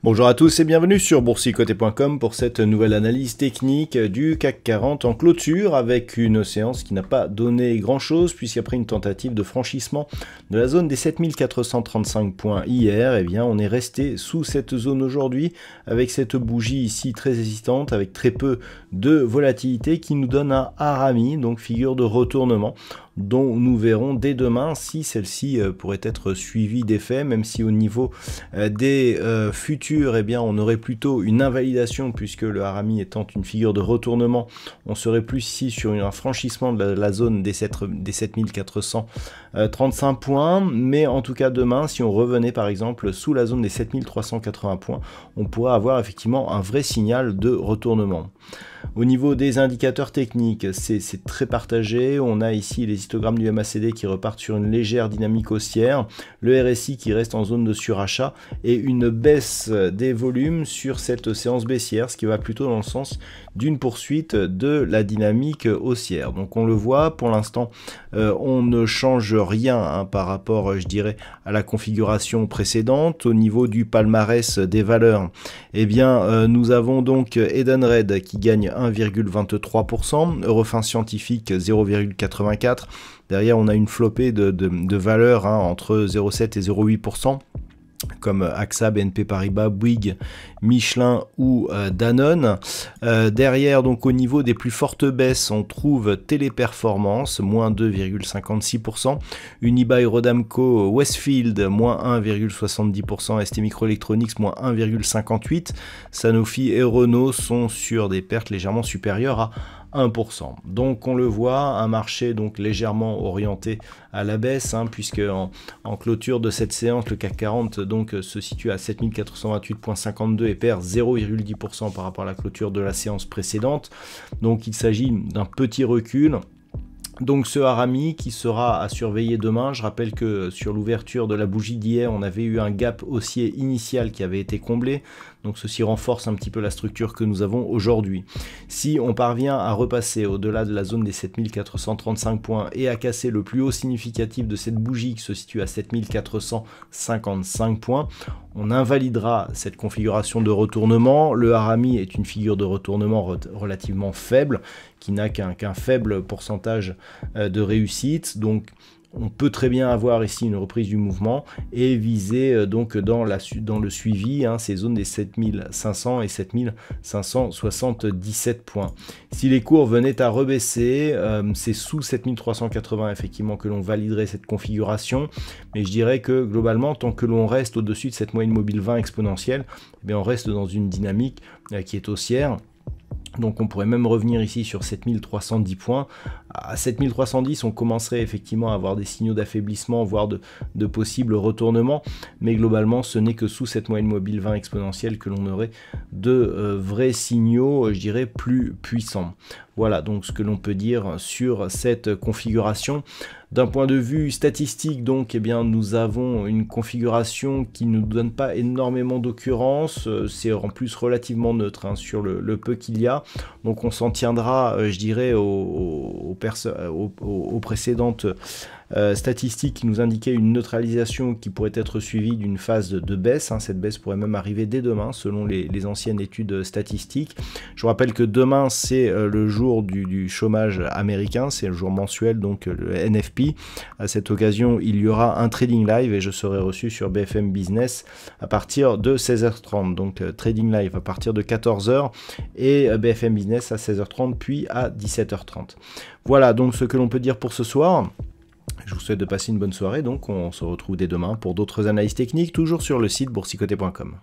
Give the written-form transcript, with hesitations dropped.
Bonjour à tous et bienvenue sur boursicoté.com pour cette nouvelle analyse technique du CAC 40 en clôture avec une séance qui n'a pas donné grand chose puisqu'après une tentative de franchissement de la zone des 7435 points hier, eh bien on est resté sous cette zone aujourd'hui avec cette bougie ici très hésitante avec très peu de volatilité qui nous donne un harami, donc figure de retournement, dont nous verrons dès demain si celle-ci pourrait être suivie d'effet, même si au niveau des futurs, eh bien, on aurait plutôt une invalidation puisque le harami étant une figure de retournement, on serait plus ici sur un franchissement de la zone des 7435 points, mais en tout cas demain, si on revenait par exemple sous la zone des 7380 points, on pourrait avoir effectivement un vrai signal de retournement. Au niveau des indicateurs techniques, c'est très partagé. On a ici les histogrammes du MACD qui repartent sur une légère dynamique haussière, le RSI qui reste en zone de surachat et une baisse des volumes sur cette séance baissière, ce qui va plutôt dans le sens d'une poursuite de la dynamique haussière. Donc on le voit, pour l'instant, on ne change rien par rapport, je dirais, à la configuration précédente. Au niveau du palmarès des valeurs, eh bien, nous avons donc Edenred qui gagne 1,23%, Eurofins Scientifique 0,84%. Derrière, on a une flopée de valeurs entre 0,7 et 0,8%. Comme AXA, BNP Paribas, Bouygues, Michelin ou Danone. Derrière, donc au niveau des plus fortes baisses, on trouve Téléperformance, moins 2,56%, Unibail Rodamco Westfield, moins 1,70%, ST Microelectronics, moins 1,58%, Sanofi et Renault sont sur des pertes légèrement supérieures à 1%. Donc on le voit, un marché donc légèrement orienté à la baisse, puisque en clôture de cette séance, le CAC 40 donc se situe à 7428,52 et perd 0,10% par rapport à la clôture de la séance précédente. Donc il s'agit d'un petit recul. Donc ce harami qui sera à surveiller demain. Je rappelle que sur l'ouverture de la bougie d'hier, on avait eu un gap haussier initial qui avait été comblé. Donc ceci renforce un petit peu la structure que nous avons aujourd'hui. Si on parvient à repasser au-delà de la zone des 7435 points et à casser le plus haut significatif de cette bougie qui se situe à 7455 points, on invalidera cette configuration de retournement. Le harami est une figure de retournement relativement faible, qui n'a qu'un faible pourcentage de réussite. Donc on peut très bien avoir ici une reprise du mouvement et viser donc dans le suivi ces zones des 7500 et 7577 points. Si les cours venaient à rebaisser, c'est sous 7380 effectivement que l'on validerait cette configuration, mais je dirais que globalement, tant que l'on reste au-dessus de cette moyenne mobile 20 exponentielle, eh bien on reste dans une dynamique qui est haussière. Donc on pourrait même revenir ici sur 7310 points. À 7310, on commencerait effectivement à avoir des signaux d'affaiblissement, voire de possibles retournements. Mais globalement, ce n'est que sous cette moyenne mobile 20 exponentielle que l'on aurait de vrais signaux, je dirais, plus puissants. Voilà donc ce que l'on peut dire sur cette configuration. D'un point de vue statistique, donc, eh bien, nous avons une configuration qui ne nous donne pas énormément d'occurrences. C'est en plus relativement neutre sur le peu qu'il y a. Donc on s'en tiendra, je dirais, aux précédentes statistiques qui nous indiquaient une neutralisation qui pourrait être suivie d'une phase de baisse. Cette baisse pourrait même arriver dès demain, selon les anciennes études statistiques. Je vous rappelle que demain, c'est le jour du chômage américain, c'est le jour mensuel, donc le NFP. À cette occasion, il y aura un trading live et je serai reçu sur BFM Business à partir de 16h30. Donc trading live à partir de 14h et BFM Business à 16h30 puis à 17h30. Voilà donc ce que l'on peut dire pour ce soir. Je vous souhaite de passer une bonne soirée, donc on se retrouve dès demain pour d'autres analyses techniques, toujours sur le site boursicoté.com.